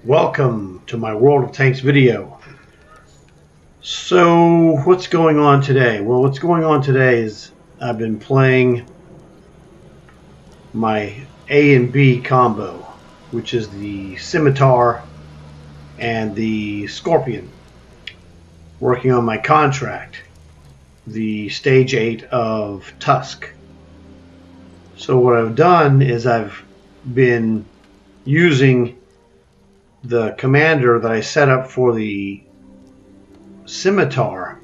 Welcome to my World of Tanks video. So what's going on today? Well, what's going on today is I've been playing my A and B combo, which is the Scimitar and the Scorpion, working on my contract, the Stage 8 of Tusk. So what I've done is I've been using the commander that I set up for the Scimitar,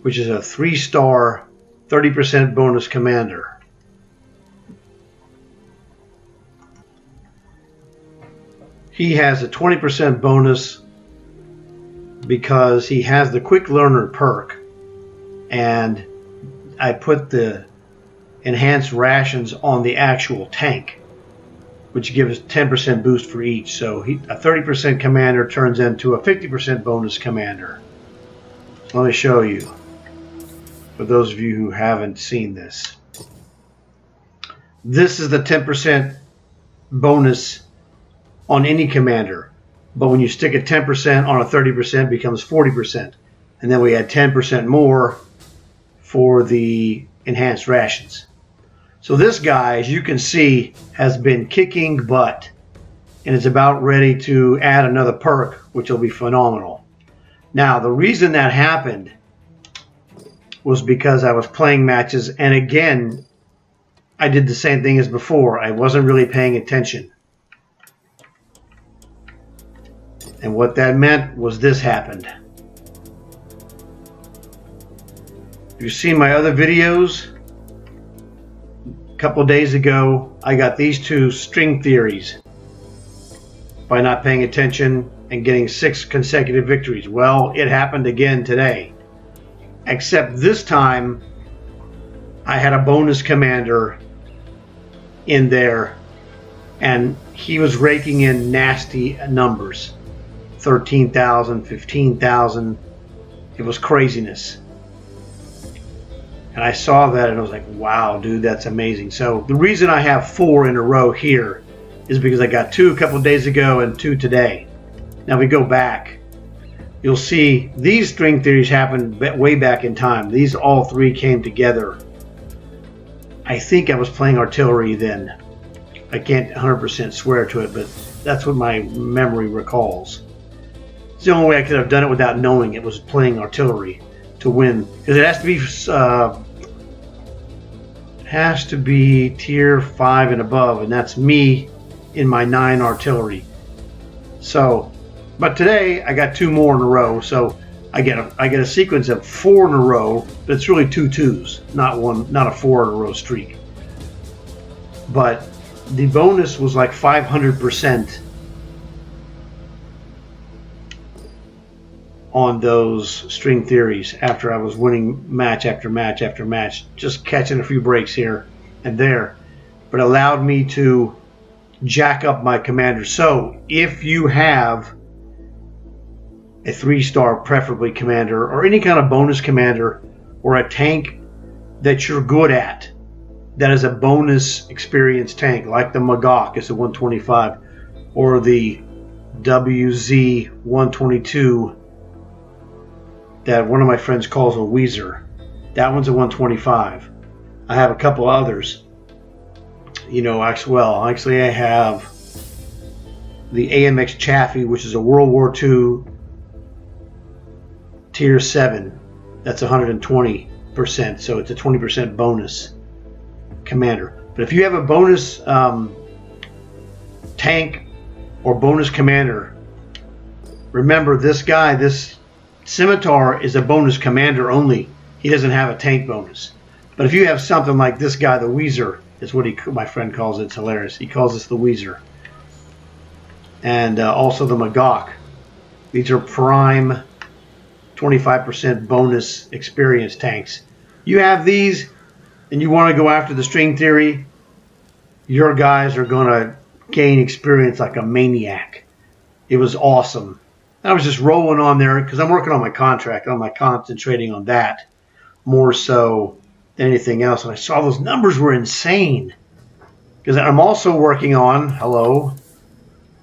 which is a 3-star 30% bonus commander. He has a 20% bonus because he has the quick learner perk, and I put the enhanced rations on the actual tank, which gives 10% boost for each. So a 30% commander turns into a 50% bonus commander. So let me show you, for those of you who haven't seen this. This is the 10% bonus on any commander, but when you stick a 10% on a 30%, it becomes 40%. And then we add 10% more for the enhanced rations. So this guy, as you can see, has been kicking butt and is about ready to add another perk, which will be phenomenal. Now, the reason that happened was because I was playing matches, and again, I did the same thing as before. I wasn't really paying attention. And what that meant was this happened. If you've seen my other videos, a couple of days ago, I got these two string theories by not paying attention and getting 6 consecutive victories. Well, it happened again today, except this time I had a bonus commander in there, and he was raking in nasty numbers. 13,000, 15,000. It was craziness. And I saw that and I was like, wow, dude, that's amazing. So the reason I have 4 in a row here is because I got 2 a couple of days ago and 2 today. Now we go back. You'll see these string theories happened way back in time. These all 3 came together. I think I was playing artillery then. I can't 100% swear to it, but that's what my memory recalls. It's the only way I could have done it without knowing it was playing artillery to win, because it has to be tier 5 and above, and that's me in my 9 artillery. So, but today I got 2 more in a row, so I get a sequence of 4 in a row, but it's really 2 twos, not a 4 in a row streak. But the bonus was like 500% on those string theories after I was winning match after match after match, just catching a few breaks here and there, but allowed me to jack up my commander. So if you have a 3-star preferably commander, or any kind of bonus commander, or a tank that you're good at, that is a bonus experience tank, like the Magok is a 125, or the WZ 122 that one of my friends calls a Weezer. That one's a 125. I have a couple others. You know, actually I have the AMX Chaffee, which is a World War II tier 7. That's 120%, so it's a 20% bonus commander. But if you have a bonus tank or bonus commander, remember this guy, this Scimitar, is a bonus commander only. He doesn't have a tank bonus. But if you have something like this guy, the Weezer, is what my friend calls it. It's hilarious. He calls this the Weezer. And also the Magok. These are prime 25% bonus experience tanks. You have these and you want to go after the string theory, your guys are going to gain experience like a maniac. It was awesome. I was just rolling on there because I'm working on my contract. I'm concentrating on that more so than anything else. And I saw those numbers were insane. Because I'm also working on,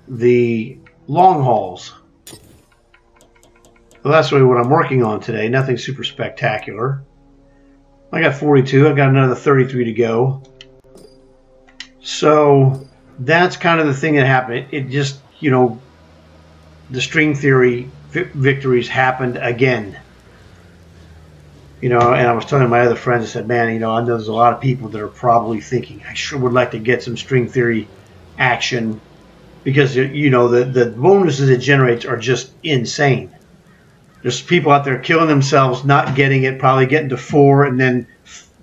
the long hauls. Well, that's really what I'm working on today. Nothing super spectacular. I got 42. I've got another 33 to go. So that's kind of the thing that happened. It just, you know, the string theory victories happened again. You know, and I was telling my other friends, I said, man, you know, I know there's a lot of people that are probably thinking, I sure would like to get some string theory action because, you know, the bonuses it generates are just insane. There's people out there killing themselves, not getting it, probably getting to 4 and then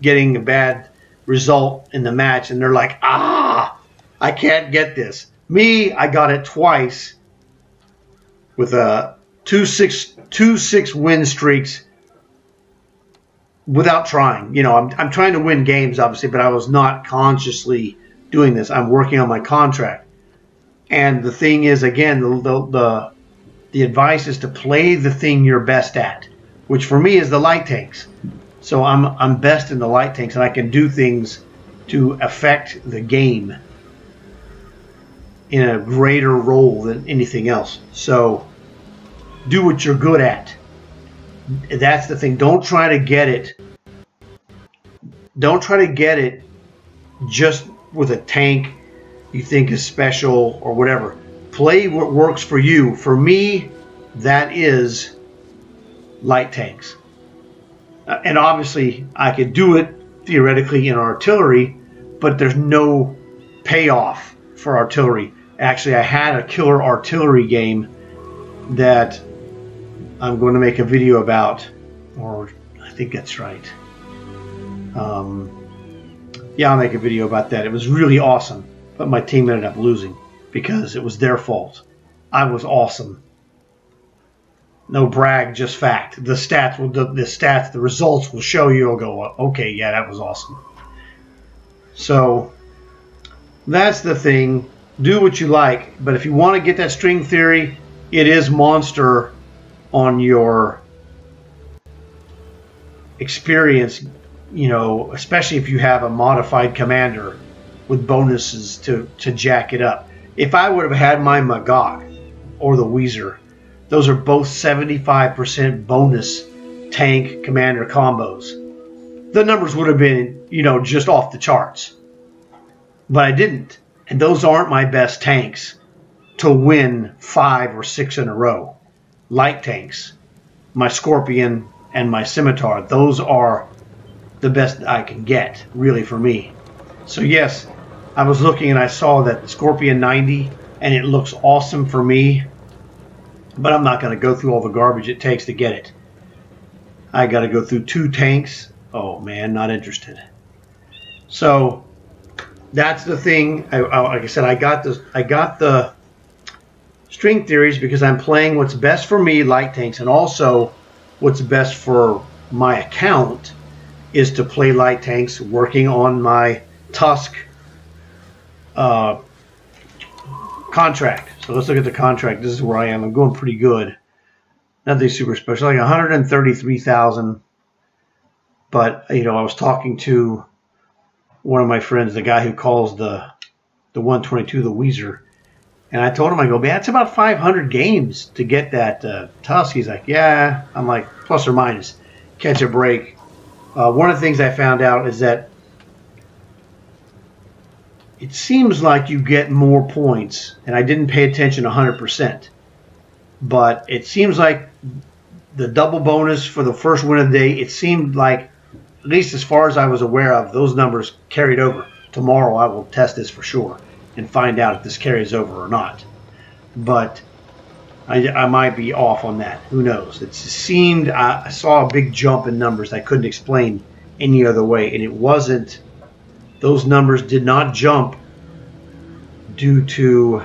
getting a bad result in the match. And they're like, I can't get this. Me, I got it twice with a 2-6 win streaks without trying. You know, I'm trying to win games, obviously, but I was not consciously doing this. I'm working on my contract. And the thing is, again, the advice is to play the thing you're best at, which for me is the light tanks. So I'm best in the light tanks, and I can do things to affect the game in a greater role than anything else. So do what you're good at. That's the thing. Don't try to get it. Don't try to get it just with a tank you think is special or whatever. Play what works for you. For me, that is light tanks. And obviously, I could do it theoretically in artillery, but there's no payoff for artillery. Actually, I had a killer artillery game that I'm going to make a video about, or I think that's right. Yeah, I'll make a video about that. It was really awesome, but my team ended up losing because it was their fault. I was awesome. No brag, just fact. The stats will, the results will show you. You'll go, okay, yeah, that was awesome. So that's the thing. Do what you like, but if you want to get that string theory, it is monster on your experience, you know, especially if you have a modified commander with bonuses to jack it up. If I would have had my Magog or the Weezer, those are both 75% bonus tank commander combos. The numbers would have been, you know, just off the charts. But I didn't. And those aren't my best tanks to win 5 or 6 in a row. Light tanks, my Scorpion and my Scimitar, those are the best I can get, really, for me. So yes, I was looking and I saw that the Scorpion 90, and it looks awesome for me, but I'm not going to go through all the garbage it takes to get it. I got to go through 2 tanks. Oh man, not interested. So that's the thing. Like I said, I got the string theories because I'm playing what's best for me, light tanks, and also what's best for my account is to play light tanks, working on my Tusk contract. So let's look at the contract. This is where I am. I'm going pretty good. Nothing super special, like 133,000. But you know, I was talking to one of my friends, the guy who calls the 122 the Weezer, and I told him, I go, man, it's about 500 games to get that Tusk. He's like, yeah. I'm like, plus or minus, catch a break. One of the things I found out is that it seems like you get more points, and I didn't pay attention 100%, but it seems like the double bonus for the first win of the day, it seemed like, at least as far as I was aware of, those numbers carried over. Tomorrow I will test this for sure and find out if this carries over or not. But I might be off on that. Who knows? It seemed, I saw a big jump in numbers I couldn't explain any other way, and it wasn't, those numbers did not jump due to,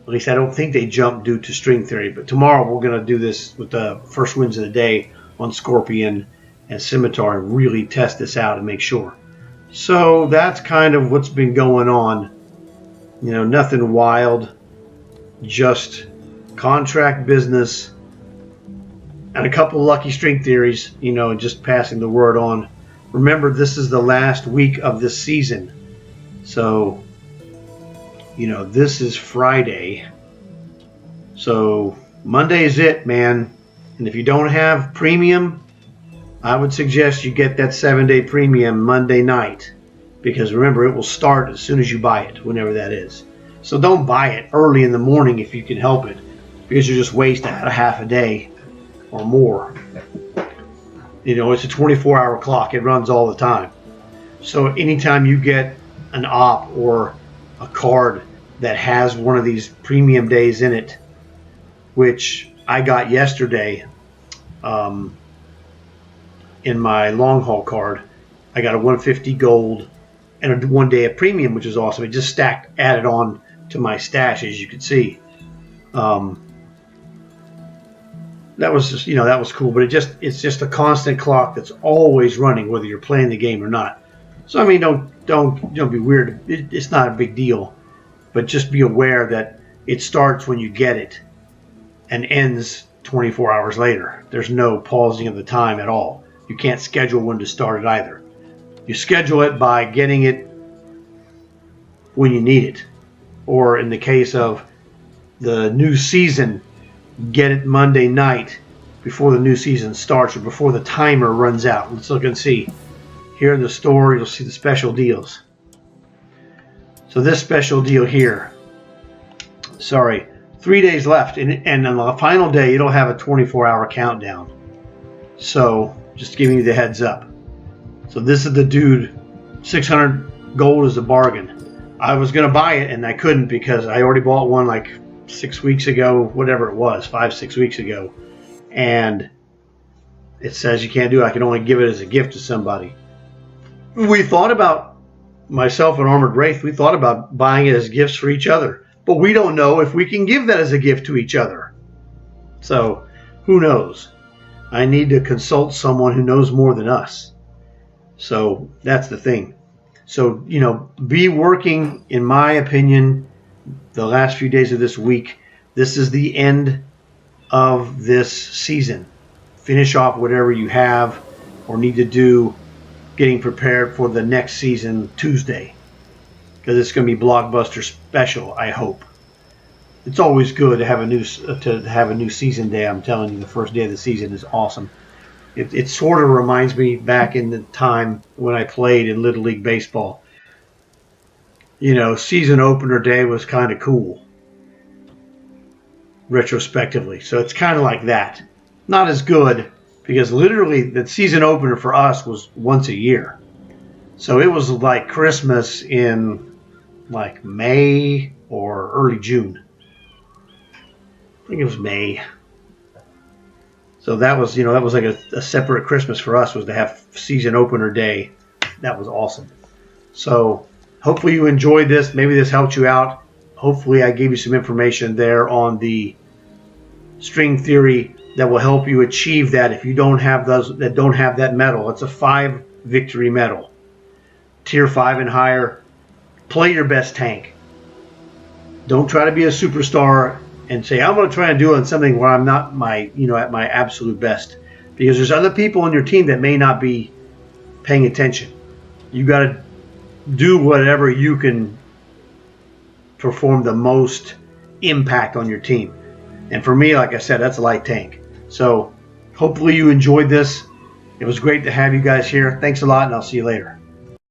at least I don't think they jumped due to string theory. But tomorrow we're going to do this with the first wins of the day on Scorpion and Scimitar and really test this out and make sure. So that's kind of what's been going on. You know, nothing wild, just contract business and a couple lucky string theories, you know, and just passing the word on. Remember, this is the last week of this season. So this is Friday. So Monday is it, man. And if you don't have premium, I would suggest you get that 7-day premium Monday night. Because remember, it will start as soon as you buy it, whenever that is. So don't buy it early in the morning if you can help it, because you just waste a half a day or more. It's a 24-hour clock. It runs all the time. So anytime you get an op or a card that has one of these premium days in it, which I got yesterday in my long haul card, I got a 150 gold and a 1 day of premium, which is awesome. It just added on to my stash, as you can see. That was just, that was cool. But it's just a constant clock that's always running, whether you're playing the game or not. So I mean, don't be weird. It's not a big deal, but just be aware that it starts when you get it and ends 24 hours later. There's no pausing of the time at all. You can't schedule when to start it either. You schedule it by getting it when you need it. Or in the case of the new season, get it Monday night before the new season starts or before the timer runs out. Let's look and see. Here in the store, you'll see the special deals. So this special deal here, 3 days left. And on the final day, it'll have a 24-hour countdown. So just giving you the heads up. So this is the dude, 600 gold is a bargain. I was going to buy it and I couldn't because I already bought one like 6 weeks ago, whatever it was, 5-6 weeks ago. And it says you can't do it. I can only give it as a gift to somebody. We thought about, myself and Armored Wraith, we thought about buying it as gifts for each other. But we don't know if we can give that as a gift to each other. So who knows? I need to consult someone who knows more than us. So that's the thing. So, be working, in my opinion, the last few days of this week. This is the end of this season. Finish off whatever you have or need to do, getting prepared for the next season Tuesday. Because it's going to be Blockbuster special, I hope. It's always good to have a new season day. I'm telling you, the first day of the season is awesome. It sort of reminds me back in the time when I played in Little League Baseball. Season opener day was kind of cool, retrospectively. So it's kind of like that. Not as good, because literally the season opener for us was once a year. So it was like Christmas in like May or early June. I think it was May. So that was like a separate Christmas for us, was to have season opener day. That was awesome. So hopefully you enjoyed this. Maybe this helped you out. Hopefully I gave you some information there on the string theory that will help you achieve that. If you don't have those that don't have that medal, it's a 5 victory medal. Tier 5 and higher. Play your best tank. Don't try to be a superstar and say, I'm going to try and do it on something where I'm not at my absolute best. Because there's other people on your team that may not be paying attention. You got to do whatever you can perform the most impact on your team. And for me, like I said, that's a light tank. So hopefully you enjoyed this. It was great to have you guys here. Thanks a lot, and I'll see you later.